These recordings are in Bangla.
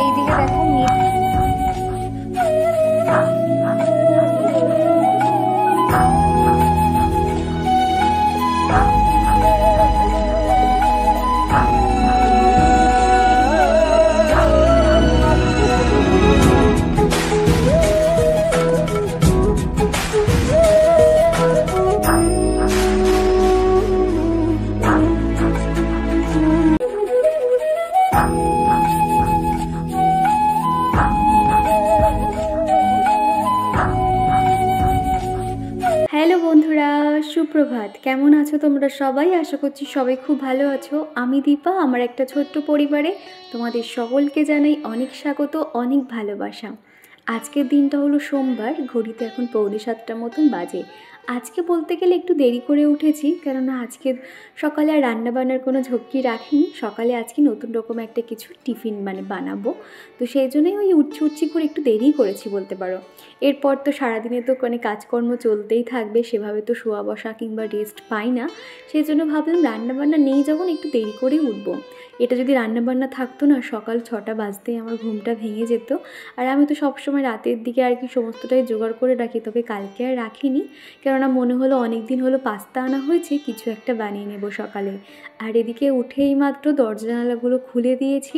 এইদিকে দেখো হ্যালো বন্ধুরা, সুপ্রভাত। কেমন আছো তোমরা সবাই? আশা করছি সবাই খুব ভালো আছো। আমি দীপা, আমার একটা ছোট্ট পরিবারে তোমাদের সকলকে জানাই অনেক স্বাগত, অনেক ভালোবাসা। আজকের দিনটা হলো সোমবার, ঘড়িতে এখন 6:45 মতন বাজে। আজকে বলতে গেলে একটু দেরি করে উঠেছি, কেননা আজকে সকালে আর রান্নাবান্নার কোনো ঝক্কি রাখিনি। সকালে আজকে নতুন রকম একটা কিছু টিফিন বানাবো, তো সেই জন্যই ওই উঠছি করে একটু দেরিই করেছি বলতে পারো। এরপর তো সারাদিনে তো কাজকর্ম চলতেই থাকবে, সেভাবে তো শোয়া বসা কিংবা রেস্ট পাই না। সেই জন্য ভাবলাম রান্নাবান্না নেই যখন, একটু দেরি করেই উঠবো। এটা যদি রান্নাবান্না থাকতো না, সকাল 6টা বাজতেই আমার ঘুমটা ভেঙে যেত। আর আমি তো সবসময় রাতের দিকে আর কি সমস্তটাই জোগাড় করে রাখি, তবে কালকে আর রাখিনি, কেননা মনে হলো অনেক দিন হলো পাস্তা আনা হয়েছে, কিছু একটা বানিয়ে নেব সকালে। আর এদিকে উঠেই মাত্র দরজা জানালাগুলো খুলে দিয়েছি,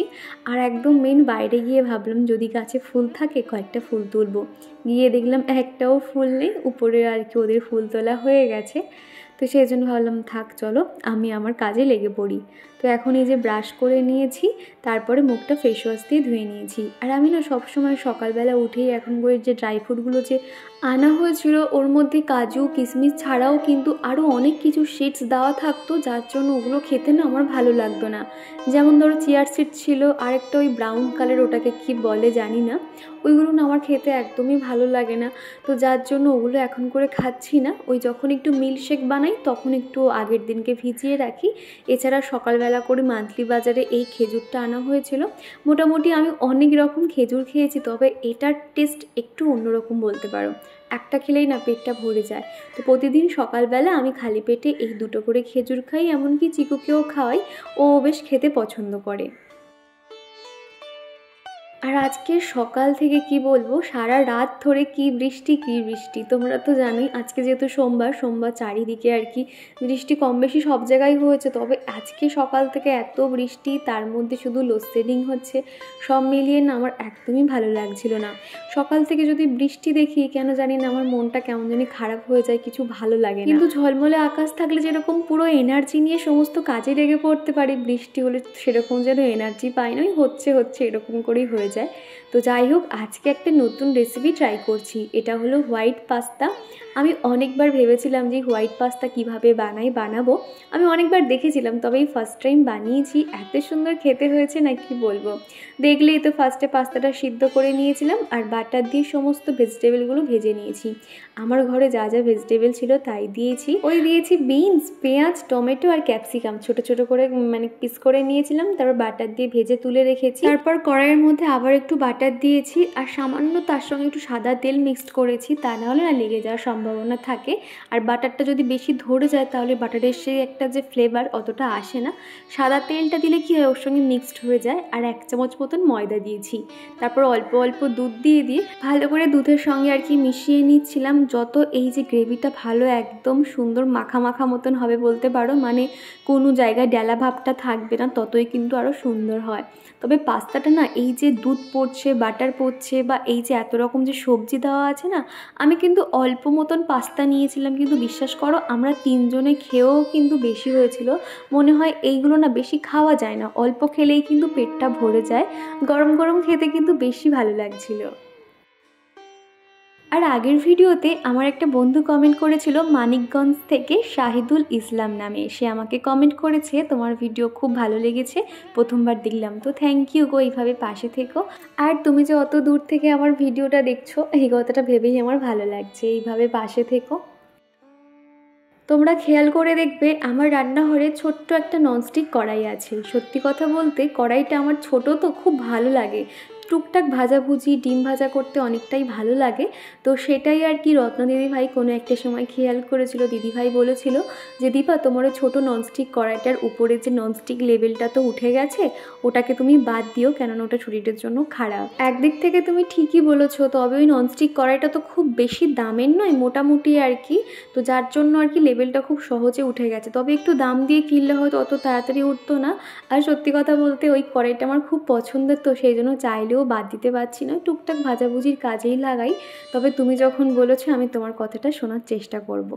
আর একদম মেন বাইরে গিয়ে ভাবলাম যদি গাছে ফুল থাকে কয়েকটা ফুল তুলবো। গিয়ে দেখলাম একটাও ফুল নেই, উপরে আর কি ওদের ফুল তোলা হয়ে গেছে। তো সেই জন্য ভাবলাম থাক, চলো আমি আমার কাজে লেগে পড়ি। তো এখন এই যে ব্রাশ করে নিয়েছি, তারপরে মুখটা ফেস ওয়াশ দিয়ে ধুয়ে নিয়েছি। আর আমি না সবসময় সকালবেলা উঠেই এখন করে যে ড্রাই ফ্রুটগুলো যে আনা হয়েছিল, ওর মধ্যে কাজু কিশমিশ ছাড়াও কিন্তু আরও অনেক কিছু সিডস দেওয়া থাকতো, যার জন্য ওগুলো খেতে না আমার ভালো লাগতো না। যেমন ধরো চিয়ার সিডস ছিল, আরেকটা ওই ব্রাউন কালার, ওটাকে কি বলে জানি না, ওইগুলো না আমার খেতে একদমই ভালো লাগে না। তো যার জন্য ওগুলো এখন করে খাচ্ছি না। ওই যখন একটু মিল্কশেক বানাই তখন একটু আগের দিনকে ভিজিয়ে রাখি। এছাড়া সকালবেলা করে মান্থলি বাজারে এই খেজুরটা আনা হয়েছিল। মোটামুটি আমি অনেক রকম খেজুর খেয়েছি, তবে এটার টেস্ট একটু অন্যরকম বলতে পারো। একটা খেলেই না পেটটা ভরে যায়। তো প্রতিদিন সকালবেলা আমি খালি পেটে এই 2টো করে খেজুর খাই, এমনকি চিকুকেও খাওয়াই, ও বেশ খেতে পছন্দ করে। আর আজকে সকাল থেকে কি বলবো, সারা রাত ধরে কি বৃষ্টি তোমরা তো জানোই। আজকে যেহেতু সোমবার চারিদিকে আর কি বৃষ্টি কম বেশি সব জায়গায় হয়েছে, তবে আজকে সকাল থেকে এত বৃষ্টি, তার মধ্যে শুধু লোডশেডিং হচ্ছে, সব মিলিয়ে না আমার একদমই ভালো লাগছিল না। সকাল থেকে যদি বৃষ্টি দেখি, কেন জানি না আমার মনটা কেমন জানি খারাপ হয়ে যায়, কিছু ভালো লাগে না। কিন্তু ঝলমলে আকাশ থাকলে যেরকম পুরো এনার্জি নিয়ে সমস্ত কাজে লেগে পড়তে পারি, বৃষ্টি হলে সেরকম যেন এনার্জি পাই না, হচ্ছে এরকম করেই হয়ে যায়। তো যাই হোক, আজকে একটা নতুন রেসিপি ট্রাই করছি। এটা হলো হোয়াইট পাস্তা। আমি অনেকবার ভেবেছিলাম যে হোয়াইট পাস্তা কিভাবে বানাবো। আমি অনেকবার দেখেছিলাম, তবে এই ফার্স্ট টাইম বানিয়েছি। এত সুন্দর খেতে হয়েছে না কি বলবো। দেখলেই তো, ফার্স্টে পাস্তাটা সিদ্ধ করে নিয়েছিলাম, আর বাটার দিয়ে সমস্ত ভেজিটেবলগুলো ভেজে নিয়েছি। আমার ঘরে যা যা ভেজিটেবল ছিল তাই দিয়েছি। দিয়েছি বিনস, পেঁয়াজ, টমেটো আর ক্যাপসিকাম ছোট ছোট করে পিস করে নিয়েছিলাম, তারপর বাটার দিয়ে ভেজে তুলে রেখেছি। তারপর কড়াইয়ের মধ্যে আবার একটু বাটার দিয়েছি, আর সামান্য তার সঙ্গে একটু সাদা তেল মিক্সড করেছি, তা নাহলে না লেগে যাওয়ার সম্ভাবনা থাকে। আর বাটারটা যদি বেশি ধরে যায় তাহলে বাটারের সেই একটা যে ফ্লেভার অতটা আসে না। সাদা তেলটা দিলে কি হয়, ওর সঙ্গে মিক্সড হয়ে যায়। আর 1 চামচ মতন ময়দা দিয়েছি। তারপর অল্প অল্প দুধ দিয়ে ভালো করে দুধের সঙ্গে আর কি মিশিয়ে নিচ্ছিলাম। যত এই যে গ্রেভিটা ভালো একদম সুন্দর মাখা মাখা মতন হবে বলতে পারো, কোনো জায়গায় ডেলা ভাবটা থাকবে না, ততই কিন্তু আরও সুন্দর হয়। তবে পাস্তাটা না, এই যে দুধ পড়ছে, বাটার পড়ছে, বা এই যে এত রকম যে সবজি দেওয়া আছে না, আমি কিন্তু অল্প মতন পাস্তা নিয়েছিলাম, কিন্তু বিশ্বাস করো আমরা 3 জনে খেয়েও কিন্তু বেশি হয়েছিল। মনে হয় এইগুলো না বেশি খাওয়া যায় না, অল্প খেলেই কিন্তু পেটটা ভরে যায়। গরম গরম খেতে কিন্তু বেশি ভালো লাগছিল। আর আগের ভিডিওতে আমার একটা বন্ধু কমেন্ট করেছিল মানিকগঞ্জ থেকে, শাহিদুল ইসলাম নামে। সে আমাকে কমেন্ট করেছে তোমার ভিডিও খুব ভালো লেগেছে, প্রথমবার দেখলাম। তো থ্যাংক ইউ গো, এইভাবে পাশে থেকো। আর তুমি যে অত দূর থেকে আমার ভিডিওটা দেখছো, এই কথাটা ভেবেই আমার ভালো লাগছে। এইভাবে পাশে থেকো। তোমরা খেয়াল করে দেখবে আমার রান্নাঘরে ছোট্ট একটা ননস্টিক কড়াই আছে। সত্যি কথা বলতে কড়াইটা আমার ছোট তো খুব ভালো লাগে, টুকটাক ভাজাভুজি ডিম ভাজা করতে অনেকটাই ভালো লাগে। তো সেটাই আর কি রত্ন দিদিভাই কোনো একটা সময় খেয়াল করেছিল। দিদিভাই বলেছিল যে দীপা, তোমার ছোটো ননস্টিক কড়াইটার উপরে যে ননস্টিক লেভেলটা তো উঠে গেছে, ওটাকে তুমি বাদ দিও, কেননা ওটা শরীরের জন্য খারাপ। একদিক থেকে তুমি ঠিকই বলেছো, তবে ওই ননস্টিক কড়াইটা তো খুব বেশি দামের নয়, মোটামুটি আর কি, তো যার জন্য আর কি লেভেলটা খুব সহজে উঠে গেছে। তবে একটু দাম দিয়ে কিনলে হয়তো অত তাড়াতাড়ি উঠতো না। আর সত্যি কথা বলতে ওই কড়াইটা আমার খুব পছন্দের, তো সেই জন্য চাইলেও বাদ দিতে পারছি না, টুকটাক ভাজাভুজির কাজেই লাগাই। তবে তুমি যখন বলেছো আমি তোমার কথাটা শোনার চেষ্টা করব।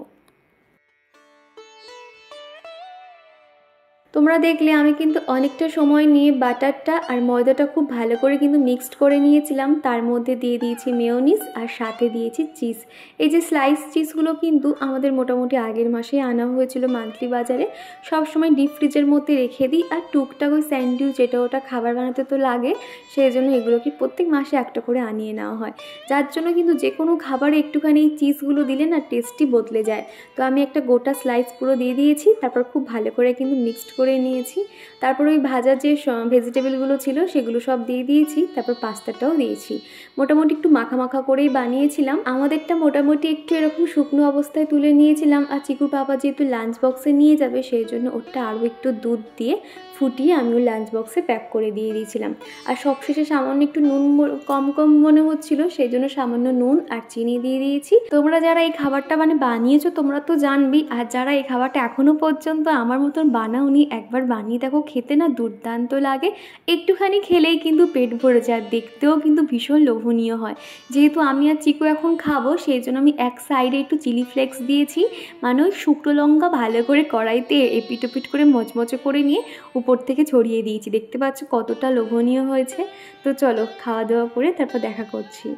তোমরা দেখলে আমি কিন্তু অনেকটা সময় নিয়ে বাটারটা আর ময়দাটা খুব ভালো করে কিন্তু মিক্সড করে নিয়েছিলাম। তার মধ্যে দিয়ে দিয়েছি মেয়োনিজ আর সাথে দিয়েছি চিজ। এই যে স্লাইস চিজগুলো কিন্তু আমাদের মোটামুটি আগের মাসে আনা হয়েছিল মান্থলি বাজারে। সব সময় ডিপ ফ্রিজের মধ্যে রেখে দিই। আর টুকটাক ওই স্যান্ডউইচ যেটা ওটা খাবার বানাতে তো লাগে, সেই জন্য এগুলোকে প্রত্যেক মাসে একটা করে আনিয়ে নেওয়া হয়। যার জন্য কিন্তু যে কোনো খাবারে একটুখানি এই চিজগুলো দিলে না টেস্টই বদলে যায়। তো আমি একটা গোটা স্লাইস পুরো দিয়ে দিয়েছি, তারপর খুব ভালো করে কিন্তু মিক্সড করে নিয়েছি। তারপর ওই ভাজা যে ভেজিটেবলগুলো ছিল সেগুলো সব দিয়ে দিয়েছি, তারপর পাস্তাটাও দিয়েছি। মোটামুটি একটু মাখা মাখা করেই বানিয়েছিলাম। আমাদেরটা মোটামুটি একটু এরকম শুকনো অবস্থায় তুলে নিয়েছিলাম। আর চিকুর বাবা যেহেতু লাঞ্চ বক্সে নিয়ে যাবে, সেই জন্য ওটা আরও একটু দুধ দিয়ে ফুটিয়ে আমি ওর লাঞ্চ বক্সে প্যাক করে দিয়ে দিয়েছিলাম। আর সবশেষে সামান্য একটু নুন কম কম মনে হচ্ছিল, সেই জন্য সামান্য নুন আর চিনি দিয়ে দিয়েছি। তোমরা যারা এই খাবারটা বানিয়েছো তোমরা তো জানবেই, আর যারা এই খাবারটা এখনও পর্যন্ত আমার মতন বানাওনি, একবার বানিয়ে দেখো, খেতে না দুর্দান্ত লাগে। একটুখানি খেলেই কিন্তু পেট ভরে যায়, দেখতেও কিন্তু ভীষণ লোভনীয় হয়। যেহেতু আমি আর চিকু এখন খাবো, সেই জন্য আমি এক সাইডে একটু চিলি ফ্লেক্স দিয়েছি, মানে ওই শুকনো লঙ্কা ভালো করে কড়াইতে এপিট ওপিট করে মচমচে করে নিয়ে উপর থেকে ছড়িয়ে দিয়েছি। দেখতে পাচ্ছ কতটা লোভনীয় হয়েছে। তো চলো খাওয়া দাওয়া করে তারপর দেখা করছি।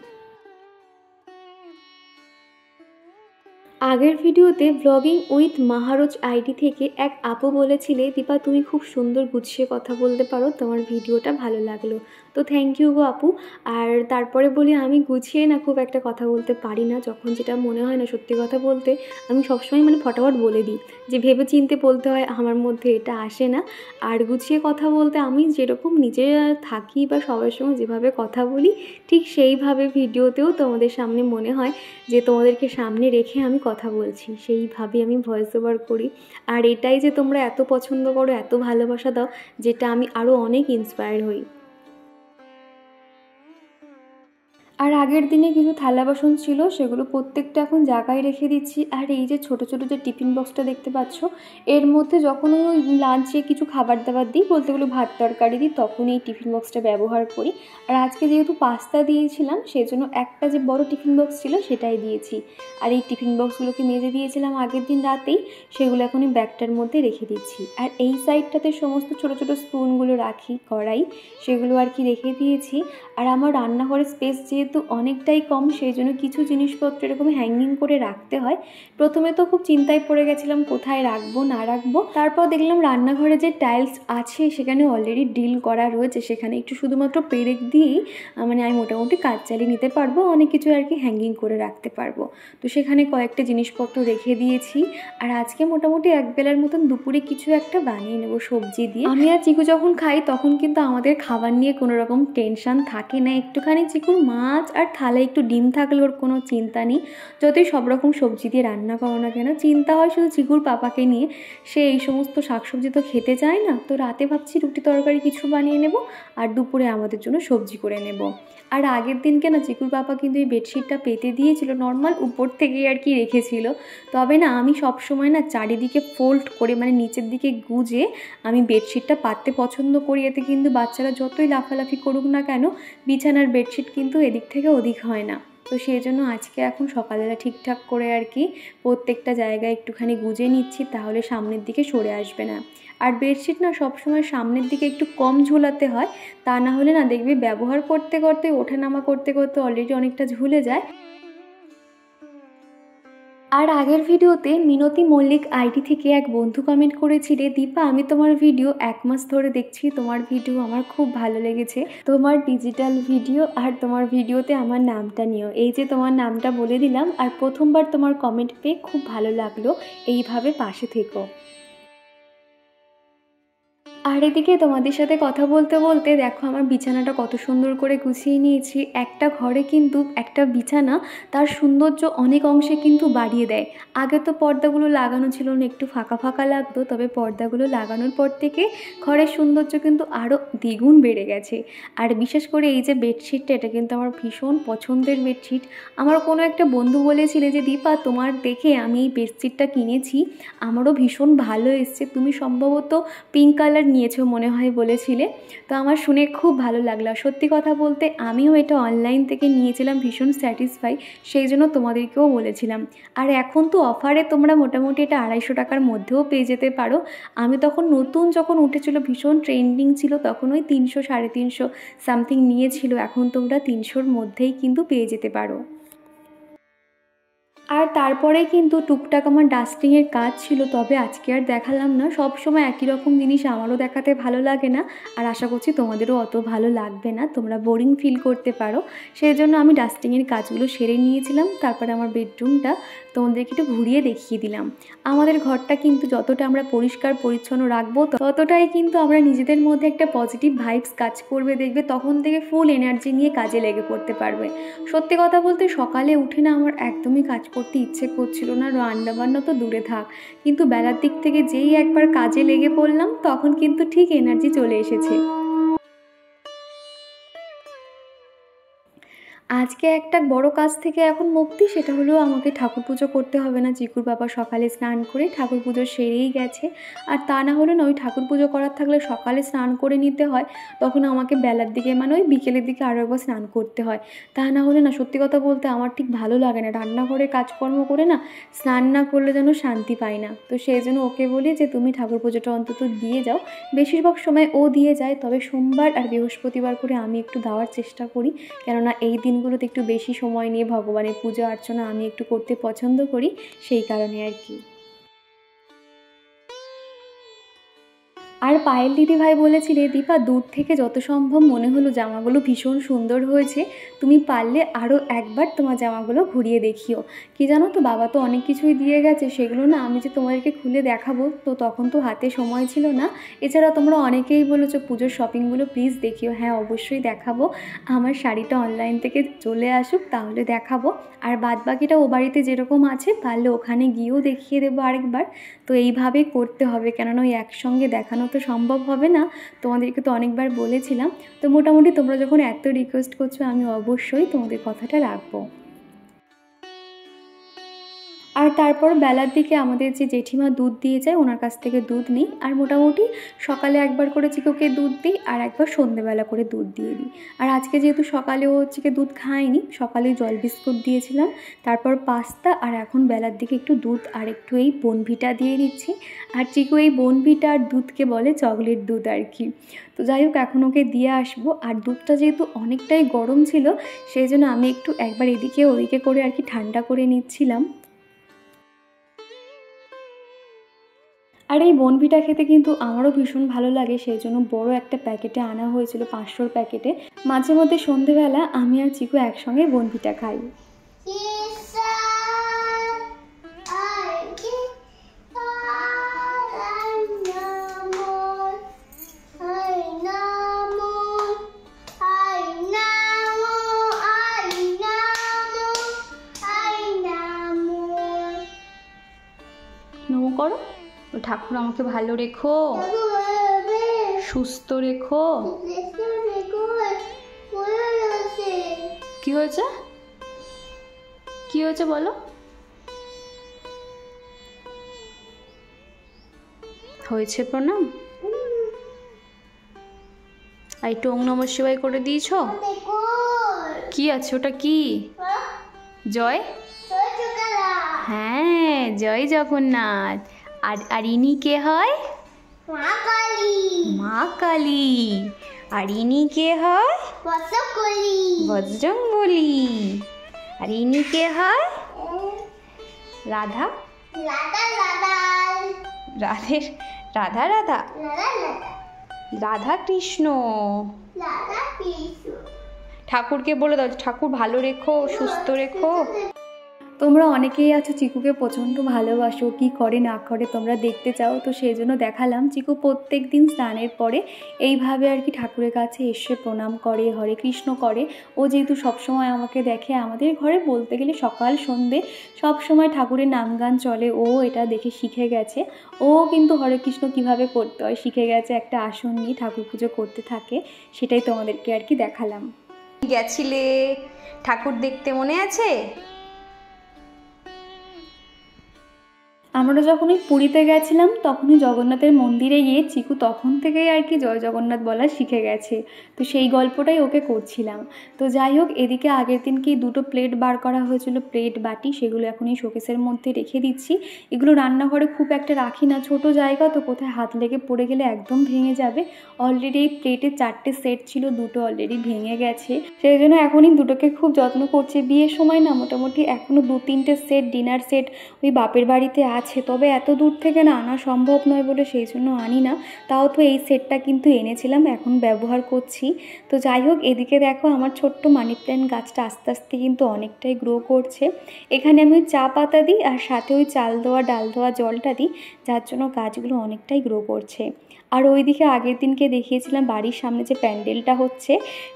আগের ভিডিওতে ব্লগিং উইথ মাহারোজ আইডি থেকে এক আপু বলেছিলে, দীপা তুমি খুব সুন্দর গুছিয়ে কথা বলতে পারো, তোমার ভিডিওটা ভালো লাগলো। তো থ্যাংক ইউ গো আপু। আর তারপরে বলি, আমি গুছিয়ে না খুব একটা কথা বলতে পারি না, যখন যেটা মনে হয় না সত্যি কথা বলতে আমি সবসময় ফটাফট বলে দিই, যে ভেবে চিনতে বলতে হয় আমার মধ্যে এটা আসে না। আর গুছিয়ে কথা বলতে আমি যেরকম নিজে থাকি বা সবার সঙ্গে যেভাবে কথা বলি, ঠিক সেইভাবে ভিডিওতেও তোমাদের সামনে মনে হয় যে তোমাদেরকে সামনে রেখে আমি কথা বলছি, সেইভাবে আমি ভয়েস ওভার করি। আর এটাই যে তোমরা এত পছন্দ করো, এত ভালোবাসা দাও, যেটা আমি আরও অনেক ইন্সপায়ার হই। আর আগের দিনে কিছু থালা বাসন ছিল, সেগুলো প্রত্যেকটা এখন জায়গায় রেখে দিচ্ছি। আর এই যে ছোট ছোট যে টিফিন বক্সটা দেখতে পাচ্ছ, এর মধ্যে যখন ওই লাঞ্চে কিছু খাবার দাবার দিই, বলতে গেলে ভাত তরকারি দিই, তখন এই টিফিন বক্সটা ব্যবহার করি। আর আজকে যেহেতু পাস্তা দিয়েছিলাম, সেই জন্য একটা যে বড় টিফিন বক্স ছিল সেটাই দিয়েছি। আর এই টিফিন বক্সগুলোকে মেজে দিয়েছিলাম আগের দিন রাতেই, সেগুলো এখন এই ব্যাগটার মধ্যে রেখে দিচ্ছি। আর এই সাইডটাতে সমস্ত ছোট ছোট স্পুনগুলো রাখি, কড়াই, সেগুলো আর কি রেখে দিয়েছি। আর আমার রান্নাঘরের স্পেস যেহেতু অনেকটাই কম, সেই জন্য কিছু জিনিসপত্র এরকম হ্যাঙ্গিং করে রাখতে হয়। প্রথমে তো খুব চিন্তায় পড়ে গেছিলাম কোথায় রাখবো না রাখবো, তারপর দেখলাম রান্নাঘরে যে টাইলস আছে সেখানে অলরেডি ডিল করা রয়েছে, সেখানে একটু শুধুমাত্র পেরেক দিয়েই আমি মোটামুটি কাজ চালিয়ে নিতে পারবো, অনেক কিছু আর কি হ্যাঙ্গিং করে রাখতে পারবো। তো সেখানে কয়েকটা জিনিসপত্র রেখে দিয়েছি। আর আজকে মোটামুটি এক বেলার মতন দুপুরে কিছু একটা বানিয়ে নেবো সবজি দিয়ে। আমি আর চিকু যখন খাই তখন কিন্তু আমাদের খাবার নিয়ে কোনো রকম টেনশন থাকে না। একটুখানি চিকুর মাছ আর থালায় একটু ডিম থাকলে ওর কোনো চিন্তা নেই, যতই সব রকম সবজি দিয়ে রান্না করো না কেন। চিন্তা হয় শুধু চিকুর পাপাকে নিয়ে, সে এই সমস্ত শাকসবজি তো খেতে চায় না। তো রাতে ভাবছি রুটি তরকারি কিছু বানিয়ে নেব, আর দুপুরে আমাদের জন্য সবজি করে নেব। আর আগের দিনকে না চিকুর পাপা কিন্তু এই বেডশিটটা পেতে দিয়েছিল, নর্মাল উপর থেকেই আর কি রেখেছিল। তবে না আমি সবসময় না চারিদিকে ফোল্ড করে, নিচের দিকে গুজে আমি বেডশিটটা পাততে পছন্দ করি। এতে কিন্তু বাচ্চারা যতই লাফালাফি করুক না কেন, বিছানার বেডশিট কিন্তু এদিক থেকে ওদিক হয় না। তো সেই জন্য আজকে এখন সকালবেলা ঠিকঠাক করে আর কি প্রত্যেকটা জায়গায় একটুখানি গুজে নিচ্ছি, তাহলে সামনের দিকে সরে আসবে না। আর বেডশিট না সবসময় সামনের দিকে একটু কম ঝোলাতে হয়, তা না হলে না দেখবি ব্যবহার করতে করতে ওঠানামা করতে করতে অলরেডি অনেকটা ঝুলে যায়। আর আগের ভিডিওতে মিনতি মল্লিক আইডি থেকে এক বন্ধু কমেন্ট করেছিলে, দীপা আমি তোমার ভিডিও 1 মাস ধরে দেখছি, তোমার ভিডিও আমার খুব ভালো লেগেছে, তোমার ডিজিটাল ভিডিও আর তোমার ভিডিওতে আমার নামটা নিও। এই যে তোমার নামটা বলে দিলাম, আর প্রথমবার তোমার কমেন্ট পেয়ে খুব ভালো লাগলো, এইভাবে পাশে থেকো। আর এদিকে তোমাদের সাথে কথা বলতে বলতে দেখো আমার বিছানাটা কত সুন্দর করে গুছিয়ে নিয়েছি। একটা ঘরে কিন্তু একটা বিছানা তার সৌন্দর্য অনেক অংশে কিন্তু বাড়িয়ে দেয়। আগে তো পর্দাগুলো লাগানো ছিল না, একটু ফাঁকা ফাঁকা লাগতো, তবে পর্দাগুলো লাগানোর পর থেকে ঘরের সৌন্দর্য কিন্তু আরও দ্বিগুণ বেড়ে গেছে। আর বিশেষ করে এই যে বেডশিটটা, এটা কিন্তু আমার ভীষণ পছন্দের বেডশিট। আমার কোনো একটা বন্ধু বলেছিলে যে দীপা তোমার দেখে আমি এই বেডশিটটা কিনেছি, আমারও ভীষণ ভালো এসছে, তুমি সম্ভবত পিঙ্ক কালার নিয়েছো মনে হয় বলেছিলে। তো আমার শুনে খুব ভালো লাগলো। সত্যি কথা বলতে আমিও এটা অনলাইন থেকে নিয়েছিলাম, ভীষণ স্যাটিসফাই, সেই জন্য তোমাদেরকেও বলেছিলাম। আর এখন তো অফারে তোমরা মোটামুটি এটা 250 টাকার মধ্যেও পেয়ে যেতে পারো। আমি তখন নতুন যখন উঠেছিল ভীষণ ট্রেন্ডিং ছিল, তখন ওই 300 350 সামথিং নিয়েছিল। এখন তোমরা 300-র মধ্যেই কিন্তু পেয়ে যেতে পারো। আর তারপরে কিন্তু টুকটাক আমার ডাস্টিংয়ের কাজ ছিল, তবে আজকে আর দেখালাম না। সব সময় একই রকম জিনিস আমারও দেখাতে ভালো লাগে না, আর আশা করছি তোমাদেরও অত ভালো লাগবে না, তোমরা বোরিং ফিল করতে পারো। সেই জন্য আমি ডাস্টিংয়ের কাজগুলো সেরে নিয়েছিলাম। তারপরে আমার বেডরুমটা তোমাদেরকে একটু ঘুরিয়ে দেখিয়ে দিলাম। আমাদের ঘরটা কিন্তু যতটা আমরা পরিষ্কার পরিচ্ছন্ন রাখবো ততটাই কিন্তু আমরা নিজেদের মধ্যে একটা পজিটিভ ভাইবস কাজ করবে, দেখবে তখন থেকে ফুল এনার্জি নিয়ে কাজে লেগে পড়তে পারবে। সত্যি কথা বলতে সকালে উঠে না আমার একদমই কাজ করতে ইচ্ছে করছিল না, রান্না বান্না তো দূরে থাক, কিন্তু বেলার দিক থেকে যেই একবার কাজে লেগে পড়লাম তখন কিন্তু ঠিক এনার্জি চলে এসেছে। আজকে একটা বড় কাজ থেকে এখন মুক্তি, সেটা হলো আমাকে ঠাকুর পুজো করতে হবে না। চিকুর বাবা সকালে স্নান করে ঠাকুর পুজো সেরেই গেছে। আর তা না হলে না, ওই ঠাকুর পুজো করার থাকলে সকালে স্নান করে নিতে হয়, তখন আমাকে বেলার দিকে মানে ওই বিকেলের দিকে আরও একবার স্নান করতে হয়। তা না হলে না, সত্যি কথা বলতে আমার ঠিক ভালো লাগে না, রান্নাঘরে কাজকর্ম করে না স্নান না করলে যেন শান্তি পাই না। তো সেই জন্য ওকে বলি যে তুমি ঠাকুর পুজোটা অন্তত দিয়ে যাও। বেশিরভাগ সময় ও দিয়ে যায়, তবে সোমবার আর বৃহস্পতিবার করে আমি একটু দেওয়ার চেষ্টা করি, কেননা এই দিনগুলোতে একটু বেশি সময় নিয়ে ভগবানের পূজা অর্চনা আমি একটু করতে পছন্দ করি, সেই কারণে আর কি। আর পায়েল দিদিভাই বলেছিলে দীপা দূর থেকে যত সম্ভব মনে হলো জামাগুলো ভীষণ সুন্দর হয়েছে, তুমি পারলে আরও একবার তোমার জামাগুলো ঘুরিয়ে দেখিও। কি জানো তো, বাবা তো অনেক কিছুই দিয়ে গেছে, সেগুলো না আমি যে তোমাদেরকে খুলে দেখাবো তো তখন তো হাতে সময় ছিল না। এছাড়া তোমরা অনেকেই বলেছো পুজোর শপিংগুলো প্লিজ দেখিও। হ্যাঁ অবশ্যই দেখাবো, আমার শাড়িটা অনলাইন থেকে চলে আসুক তাহলে দেখাবো। আর বাদ বাকিটা ও বাড়িতে যেরকম আছে পারলে ওখানে গিয়েও দেখিয়ে দেবো আরেকবার। তো এইভাবেই করতে হবে, কেননা ওই একসঙ্গে দেখানো তো সম্ভব হবে না, তোমাদেরকে তো অনেকবার বলেছিলাম। তো মোটামুটি তোমরা যখন এত রিকোয়েস্ট করছো আমি অবশ্যই তোমাদের কথাটা রাখবো। আর তারপর বেলার দিকে আমাদের যে জেঠিমা দুধ দিয়ে যায় ওনার কাছ থেকে দুধ নিই। আর মোটামুটি সকালে একবার করে চিকুকে দুধ দিই আর একবার সন্ধ্যেবেলা করে দুধ দিয়ে দিই। আর আজকে যেহেতু সকালেও চিকে দুধ খায়নি, সকালে জল বিস্কুট দিয়েছিলাম, তারপর পাস্তা, আর এখন বেলার দিকে একটু দুধ আর একটু এই বোনভিটা দিয়ে দিচ্ছি। আর চিকু এই বোনভিটা আর দুধকে বলে চকলেট দুধ আর কি। তো যাই হোক এখন ওকে দিয়ে আসবো। আর দুধটা যেহেতু অনেকটাই গরম ছিল সেই জন্য আমি একটু একবার এদিকে ওদিকে করে আর কি ঠান্ডা করে নিচ্ছিলাম। আর এই বোনভিটা খেতে কিন্তু আমারও ভীষণ ভালো লাগে, সেই জন্য বড় একটা প্যাকেটে আনা হয়েছিল, 500-র প্যাকেটে। মাঝে মধ্যে সন্ধেবেলা আমি আর চিকু একসঙ্গে বোনভিটা খাই। নমো করো, ঠাকুর আমাকে ভালো রেখো, সুস্থ রেখো। কি হয়েছে, কি হয়েছে বলো? হয়েছে প্রণাম? আর একটু ওং নমঃ শিবায় করে দিয়েছ? কি আছে ওটা, কি জয়? হ্যাঁ জয় জগন্নাথ। আর ইনি কে হয়? মা কালী। মা কালী। আর ইনি কে হয়? বজরংবলী। আর ইনি কে হয়? রাধা। রাধে রাধা রাধা রাধা কৃষ্ণ। ঠাকুরকে বলে দাও ঠাকুর ভালো রেখো, সুস্থ রেখো। তোমরা অনেকেই আছো চিকুকে প্রচণ্ড ভালোবাসো, কি করে না করে তোমরা দেখতে চাও, তো সেই জন্য দেখালাম। চিকু প্রত্যেক দিন স্নানের পরে এইভাবে আর কি ঠাকুরের কাছে এসে প্রণাম করে, হরে কৃষ্ণ করে। ও যেহেতু সবসময় আমাকে দেখে, আমাদের ঘরে বলতে গেলে সকাল সন্ধে সবসময় ঠাকুরের নাম গান চলে, ও এটা দেখে শিখে গেছে। ও কিন্তু হরে কৃষ্ণ কীভাবে করতে হয় শিখে গেছে, একটা আসন নিয়ে ঠাকুর পুজো করতে থাকে, সেটাই তোমাদেরকে আর কি দেখালাম। গেছিলে ঠাকুর দেখতে, মনে আছে? আমরা যখন ওই পুরীতে গেছিলাম তখনই জগন্নাথের মন্দিরে গিয়ে চিকু তখন থেকেই আর কি জয় জগন্নাথ বলা শিখে গেছে, তো সেই গল্পটাই ওকে করছিলাম। তো যাই হোক, এদিকে আগের দিনকেই 2টো প্লেট বার করা হয়েছিল, প্লেট বাটি, সেগুলো এখন এই শোকেসের মধ্যে রেখে দিচ্ছি। এগুলো রান্নাঘরে খুব একটা রাখি না, ছোট জায়গা তো, কোথায় হাত লেগে পড়ে গেলে একদম ভেঙে যাবে। অলরেডি এই প্লেটের 4টে সেট ছিল, 2টো অলরেডি ভেঙে গেছে, সেই জন্য এখনই 2টোকে খুব যত্ন করছে। বিয়ের সময় না মোটামুটি এখনও 2-3টে সেট, ডিনার সেট ওই বাপের বাড়িতে আছে, তবে এত দূর থেকে না আনা সম্ভব নয় বলে সেই জন্য আনি না। তাও তো এই সেটটা কিন্তু এনেছিলাম, এখন ব্যবহার করছি। তো যাই হোক, এদিকে দেখো আমার ছোট্ট মানি প্ল্যান্ট গাছটা আস্তে আস্তে কিন্তু অনেকটাই গ্রো করছে। এখানে আমি চা পাতা দিই আর সাথে ওই চাল দেওয়া ডাল দেওয়া জলটা দিই, যার জন্য গাছগুলো অনেকটাই গ্রো করছে। আর ওইদিকে আগের দিনকে দেখিয়েছিলাম বাড়ির সামনে যে প্যান্ডেলটা হচ্ছে,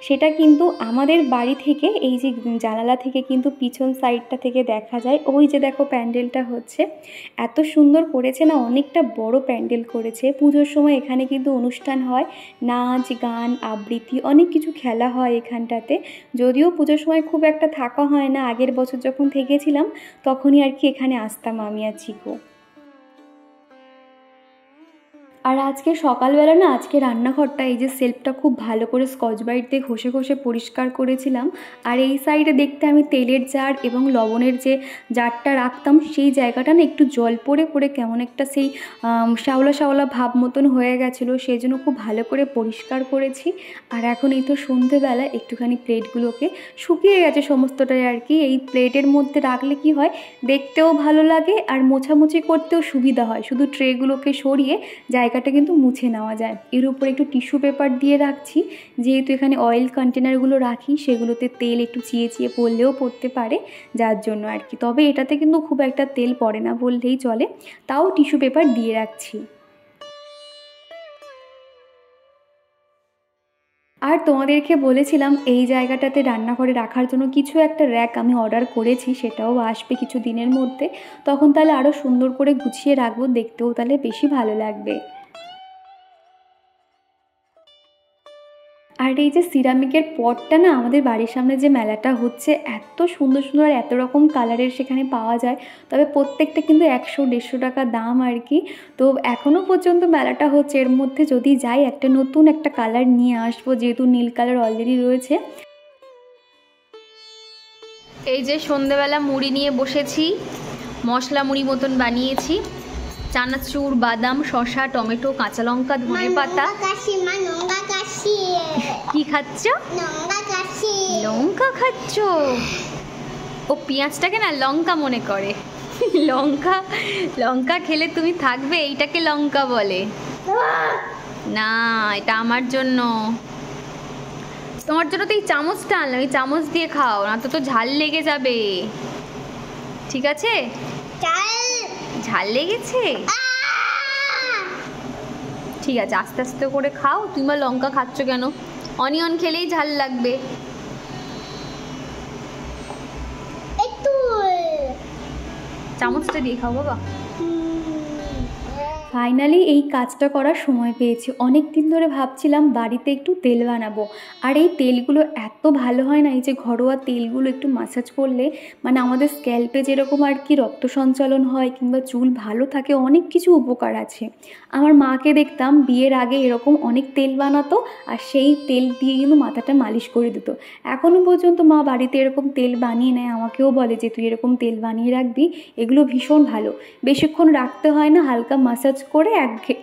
সেটা কিন্তু আমাদের বাড়ি থেকে এই যে জানালা থেকে কিন্তু পিছন সাইডটা থেকে দেখা যায়। ওই যে দেখো প্যান্ডেলটা হচ্ছে, এত সুন্দর করেছে না, অনেকটা বড় প্যান্ডেল করেছে। পুজোর সময় এখানে কিন্তু অনুষ্ঠান হয়, নাচ গান আবৃত্তি অনেক কিছু খেলা হয় এখানটাতে। যদিও পুজোর সময় খুব একটা থাকা হয় না, আগের বছর যখন থেকেছিলাম তখনই আর কি এখানে আসতাম আমি আর চিকু। আর আজকে সকালবেলা না, আজকে রান্নাঘরটা এই যে সেলফটা খুব ভালো করে স্কচ ব্রাইট দিয়ে ঘষে ঘষে পরিষ্কার করেছিলাম। আর এই সাইডে দেখতে আমি তেলের জার এবং লবণের যে জারটা রাখতাম, সেই জায়গাটা না একটু জল পড়ে পড়ে কেমন একটা সেই শ্যাওলা শ্যাওলা ভাব মতন হয়ে গেছিলো, সেই জন্য খুব ভালো করে পরিষ্কার করেছি। আর এখন এই তো সন্ধেবেলা একটুখানি প্লেটগুলোকে, শুকিয়ে গেছে সমস্তটাই আর কি, এই প্লেটের মধ্যে রাখলে কি হয়, দেখতেও ভালো লাগে আর মোছামুছি করতেও সুবিধা হয়। শুধু ট্রেগুলোকে সরিয়ে জায়গাটা কিন্তু মুছে নেওয়া যায়। এর উপরে একটু টিস্যু পেপার দিয়ে রাখছি, যেহেতু এখানে অয়েল কন্টেনারগুলো রাখি, সেগুলোতে তেল একটু চিয়ে চিয়ে পড়লেও পড়তে পারে, যার জন্য আর কি। তবে এটাতে কিন্তু খুব একটা তেল পড়ে না বললেই চলে, তাও টিস্যু পেপার দিয়ে রাখছি। আর তোমাদেরকে বলেছিলাম এই জায়গাটাতে রান্নাঘরে রাখার জন্য কিছু একটা র্যাক আমি অর্ডার করেছি, সেটাও আসবে কিছু দিনের মধ্যে। তখন তাহলে আরও সুন্দর করে গুছিয়ে রাখবো, দেখতেও তাহলে বেশি ভালো লাগবে। আর এই যে সিরামিকের পটটা না, আমাদের বাড়ির সামনে যে মেলাটা হচ্ছে, এত সুন্দর সুন্দর আর এত রকম কালারের সেখানে পাওয়া যায়, তবে প্রত্যেকটা কিন্তু 100-150 টাকা দাম আর কি। তো এখনও পর্যন্ত মেলাটা হচ্ছে, এর মধ্যে যদি যাই একটা নতুন একটা কালার নিয়ে আসবো, যেহেতু নীল কালার অলরেডি রয়েছে। এই যে সন্ধেবেলা মুড়ি নিয়ে বসেছি, মশলা মুড়ি মতন বানিয়েছি, চানাচুর বাদাম শসা টমেটো কাঁচা লঙ্কা ধনে পাতা। কি খাচ্ছ? লঙ্কা খাচ্ছ? ও পেঁয়াজটাকে না লঙ্কা মনে করে। লঙ্কা লঙ্কা খেলে তুমি থাকবে, এইটাকে লঙ্কা বলে না। এটা আমার জন্য, তোমার জন্য তো এই চামচটা আনলাম, এই চামচ দিয়ে খাও, না তো ঝাল লেগে যাবে। ঠিক আছে? ঝাল লেগেছে? ঠিক আছে, আস্তে আস্তে করে খাও। তুমি বা লঙ্কা খাচ্ছ কেন? অনিয়ন খেলেই ঝাল লাগবে। চামচটা দিয়ে খাও বাবা। ফাইনালি এই কাজটা করার সময় পেয়েছি। অনেক দিন ধরে ভাবছিলাম বাড়িতে একটু তেল বানাবো, আর এই তেলগুলো এত ভালো হয় না, এই যে ঘরোয়া তেলগুলো একটু মাসাজ করলে, মানে আমাদের স্ক্যাল্পে যেরকম আর কি রক্ত সঞ্চালন হয় কিংবা চুল ভালো থাকে, অনেক কিছু উপকার আছে। আমার মাকে দেখতাম বিয়ের আগে এরকম অনেক তেল বানাতো, আর সেই তেল দিয়ে কিন্তু মাথাটা মালিশ করে দিত। এখনও পর্যন্ত মা বাড়িতে এরকম তেল বানিয়ে নেয়, আমাকেও বলে যে তুই এরকম তেল বানিয়ে রাখবি, এগুলো ভীষণ ভালো। বেশিক্ষণ রাখতে হয় না, হালকা মাসাজ করে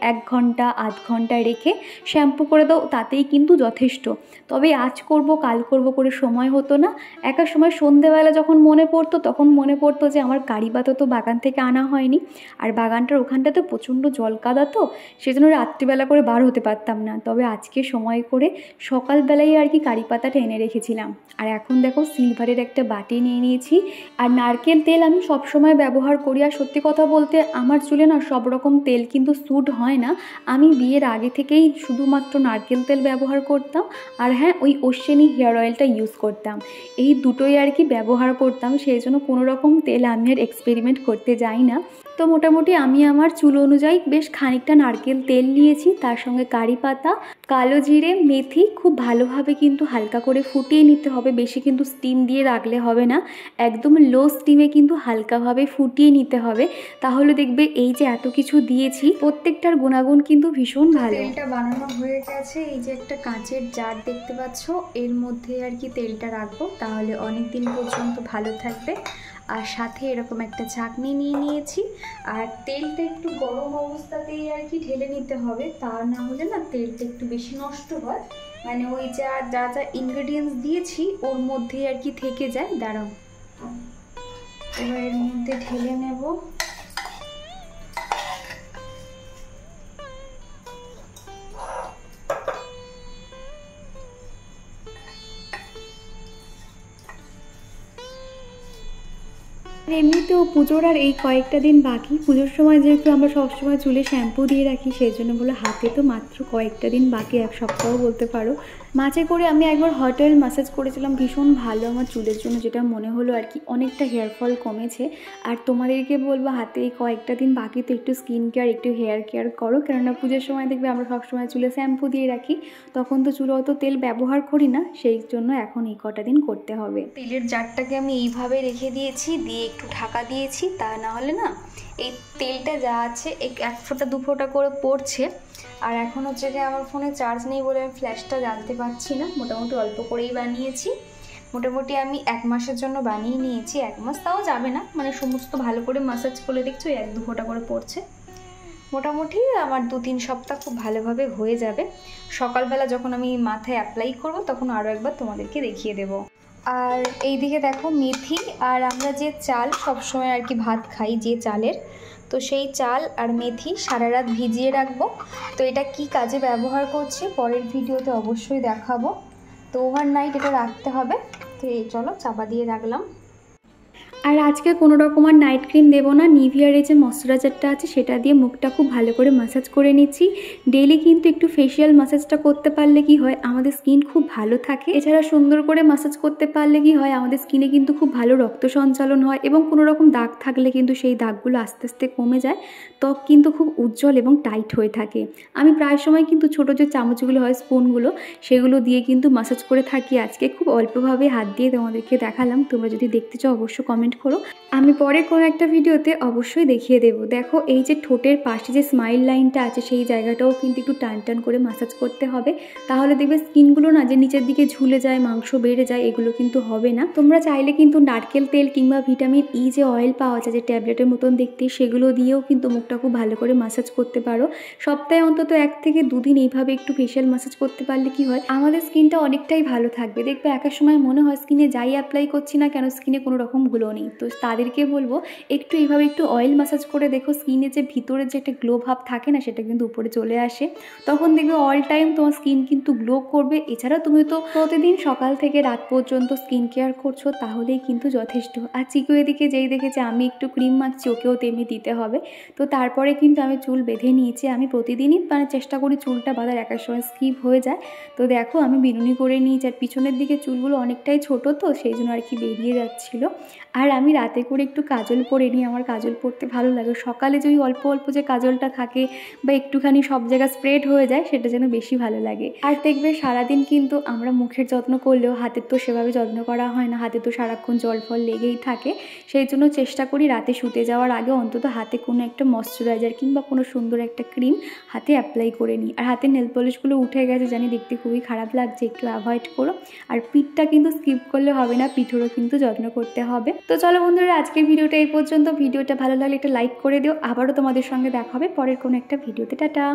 1 ঘন্টা আধ ঘন্টা রেখে শ্যাম্পু করে দাও, তাতেই কিন্তু যথেষ্ট। তবে আজ করব কাল করব করে সময় হতো না। একটা সময় সন্ধেবেলা যখন মনে পড়তো তখন মনে পড়তো যে আমার কারি পাতা তো বাগান থেকে আনা হয়নি, আর বাগানটার ওখানটাতে প্রচণ্ড জল কাদা, তো সেজন্য রাত্রিবেলা করে বার হতে পারতাম না। তবে আজকে সময় করে সকালবেলায় আর কি কারি পাতাটা এনে রেখেছিলাম। আর এখন দেখো সিলভারের একটা বাটি নিয়ে নিয়েছি। আর নারকেল তেল আমি সবসময় ব্যবহার করি। আর সত্যি কথা বলতে আমার চুলে না সব রকম তেল কিন্তু স্যুট হয় না। আমি বিয়ের আগে থেকেই শুধুমাত্র নারকেল তেল ব্যবহার করতাম, আর হ্যাঁ ওই অশ্বিনী হেয়ার অয়েলটা ইউজ করতাম। এই দুটোই আর কি ব্যবহার করতাম, সেই জন্য কোনো রকম তেল আমি আর এক্সপেরিমেন্ট করতে যাই না। তো মোটামুটি আমি আমার চুল অনুযায়ী বেশ খানিকটা নারকেল তেল নিয়েছি, তার সঙ্গে কারি পাতা, কালো জিরে, মেথি খুব ভালোভাবে কিন্তু হালকা করে ফুটিয়ে নিতে হবে। বেশি কিন্তু স্টিম দিয়ে রাখলে হবে না, একদম লো স্টিমে কিন্তু হালকাভাবে ফুটিয়ে নিতে হবে। তাহলে দেখবে এই যে এত কিছু দিয়েছি প্রত্যেকটার গুণাগুণ কিন্তু ভীষণ ভালো। তেলটা বানানো হয়ে গেছে। এই যে একটা কাঁচের জার দেখতে পাচ্ছ, এর মধ্যে আর কি তেলটা রাখবো, তাহলে অনেক দিন পর্যন্ত ভালো থাকবে। আর সাথে এরকম একটা ছাঁকনি নিয়ে নিয়েছি। আর তেলটা একটু গরম অবস্থাতেই আর কি ঢেলে নিতে হবে, তা না হলে না তেলটা একটু বেশি নষ্ট হয়। মানে ওই যা যা যা ইনগ্রেডিয়েন্টস দিয়েছি ওর মধ্যেই আর কি থেকে যায়। দাঁড়াও, এবার এর মধ্যে ঢেলে নেব। এমনিতেও পুজোর আর এই কয়েকটা দিন বাকি। পুজোর সময় যেহেতু আমরা সবসময় চুলে শ্যাম্পু দিয়ে রাখি, সেই জন্য বলে হাতে তো মাত্র কয়েকটা দিন বাকি, 1 সপ্তাহ বলতে পারো। মাঝে করে আমি একবার হট অয়েল ম্যাসাজ করেছিলাম, ভীষণ ভালো আমার চুলের জন্য, যেটা মনে হলো আর কি অনেকটা হেয়ার ফল কমেছে। আর তোমাদেরকে বলবো হাতে এই কয়েকটা দিন বাকি, তো একটু স্কিন কেয়ার একটু হেয়ার কেয়ার করো, কেননা পুজোর সময় দেখবে আমরা সবসময় চুলে শ্যাম্পু দিয়ে রাখি, তখন তো চুলে অত তেল ব্যবহার করি না, সেই জন্য এখন এই কটা দিন করতে হবে। তেলের জারটাকে আমি এইভাবে রেখে দিয়েছি, দিয়ে একটু ঢাকা দিয়েছি, তা না হলে না এই তেলটা যা আছে 1 ফোঁটা 2 ফোঁটা করে পড়ছে। আর এখন হচ্ছে যে আমার ফোনে চার্জ নেই বলে আমি ফ্ল্যাশটা জ্বালতে পারছি না। মোটামুটি অল্প করেই বানিয়েছি। মোটামুটি আমি 1 মাসের জন্য বানিয়ে নিয়েছি। 1 মাস তাও যাবে না, মানে সমস্ত ভালো করে ম্যাসাজ করে দেখছো 1-2 ফোঁটা করে পড়ছে। মোটামুটি আমার 2-3 সপ্তাহ খুব ভালোভাবে হয়ে যাবে। সকালবেলা যখন আমি মাথায় অ্যাপ্লাই করব তখন আরও একবার তোমাদেরকে দেখিয়ে দেবো। আর এইদিকে দেখো মেথি, আর আমরা যে চাল সবসময় আর কি ভাত খাই যে চালের, তো সেই চাল আর মেথি সারা রাত ভিজিয়ে রাখবো। তো এটা কি কাজে ব্যবহার করছি পরের ভিডিওতে অবশ্যই দেখাবো। তো ওভারনাইট এটা রাখতে হবে। তো এই চলো চাপা দিয়ে রাখলাম। আর আজকে কোনো রকম আর নাইট ক্রিম দেবো না, নিভিয়ার এই যে ময়শ্চারাইজারটা আছে সেটা দিয়ে মুখটা খুব ভালো করে ম্যাসাজ করে নিচ্ছি। ডেইলি কিন্তু একটু ফেশিয়াল ম্যাসাজটা করতে পারলে কি হয়, আমাদের স্কিন খুব ভালো থাকে। এছাড়া সুন্দর করে ম্যাসাজ করতে পারলে কি হয়, আমাদের স্কিনে কিন্তু খুব ভালো রক্ত সঞ্চালন হয়, এবং কোনো রকম দাগ থাকলে কিন্তু সেই দাগগুলো আস্তে আস্তে কমে যায়। ত্বক কিন্তু খুব উজ্জ্বল এবং টাইট হয়ে থাকে। আমি প্রায় সময় কিন্তু ছোটো যে চামচগুলো হয়, স্পুনগুলো, সেগুলো দিয়ে কিন্তু ম্যাসাজ করে থাকি। আজকে খুব অল্পভাবে হাত দিয়ে তোমাদেরকে দেখালাম। তোমরা যদি দেখতে চাও অবশ্যই কমেন্ট করো, আমি পরে কোনো একটা ভিডিওতে অবশ্যই দেখিয়ে দেবো। দেখো এই যে ঠোঁটের পাশে যে স্মাইল লাইনটা আছে সেই জায়গাটাও কিন্তু একটু টান টান করে ম্যাসাজ করতে হবে, তাহলে দেখবে স্কিনগুলো না যে নিচের দিকে ঝুলে যায়, মাংস বেড়ে যায়, এগুলো কিন্তু হবে না। তোমরা চাইলে কিন্তু নারকেল তেল কিংবা ভিটামিন ই যে অয়েল পাওয়া যায় যে ট্যাবলেটের মতন দেখতে, সেগুলো দিয়েও কিন্তু মুখটা খুব ভালো করে ম্যাসাজ করতে পারো। সপ্তাহে অন্তত 1 থেকে 2 দিন এইভাবে একটু ফেশিয়াল ম্যাসাজ করতে পারলে কি হয়, আমাদের স্কিনটা অনেকটাই ভালো থাকবে। দেখবে এক সময় মনে হয় স্কিনে যাই অ্যাপ্লাই করছি না কেন, স্কিনে কোনো রকম গ্লো নেই। তো তাদেরকে বলবো একটু এইভাবে একটু অয়েল ম্যাসাজ করে দেখো, স্কিনে যে ভিতরে যে একটা গ্লো ভাব থাকে না, সেটা কিন্তু উপরে চলে আসে। তখন দেখবে অল টাইম তোমার স্কিন কিন্তু গ্লো করবে। এছাড়া তুমি তো প্রতিদিন সকাল থেকে রাত পর্যন্ত স্কিন কেয়ার করছো, তাহলেই কিন্তু যথেষ্ট। আর চিকু এদিকে যেই দেখেছে আমি একটু ক্রিম মাখছি, ওকেও তেমনি দিতে হবে। তো তারপরে কিন্তু আমি চুল বেঁধে নিয়েছি। আমি প্রতিদিনই মানে চেষ্টা করি চুলটা বাঁধার, এক সময় স্কিপ হয়ে যায়। তো দেখো আমি বিনুনি করে নিয়েছি, আর পিছনের দিকে চুলগুলো অনেকটাই ছোট, তো সেই জন্য আর কি বেরিয়ে যাচ্ছিল। আর আমি রাতে করে একটু কাজল পরে নিই, আমার কাজল পরতে ভালো লাগে। সকালে যদি অল্প অল্প যে কাজলটা থাকে বা একটুখানি সব জায়গায় স্প্রেড হয়ে যায়, সেটা যেন বেশি ভালো লাগে। আর দেখবে সারাদিন কিন্তু আমরা মুখের যত্ন করলেও হাতের তো সেভাবে যত্ন করা হয় না, হাতে তো সারাক্ষণ জল ফল লেগেই থাকে। সেই জন্য চেষ্টা করি রাতে শুতে যাওয়ার আগে অন্তত হাতে কোনো একটা ময়শ্চারাইজার কিংবা কোনো সুন্দর একটা ক্রিম হাতে অ্যাপ্লাই করে নিই। আর হাতের নেল পলিশগুলো উঠে গেছে জানি, দেখতে খুবই খারাপ লাগছে, একটু অ্যাভয়েড করো। আর পিঠটা কিন্তু স্কিপ করলে হবে না, পিঠেরও কিন্তু যত্ন করতে হবে। তো চলো বন্ধুরা, আজকের ভিডিওটা এই পর্যন্ত। ভিডিওটা ভালো লাগলে একটা লাইক করে দিও। আবারও তোমাদের সঙ্গে দেখা হবে পরের কোনো একটা ভিডিওতে। টাটা।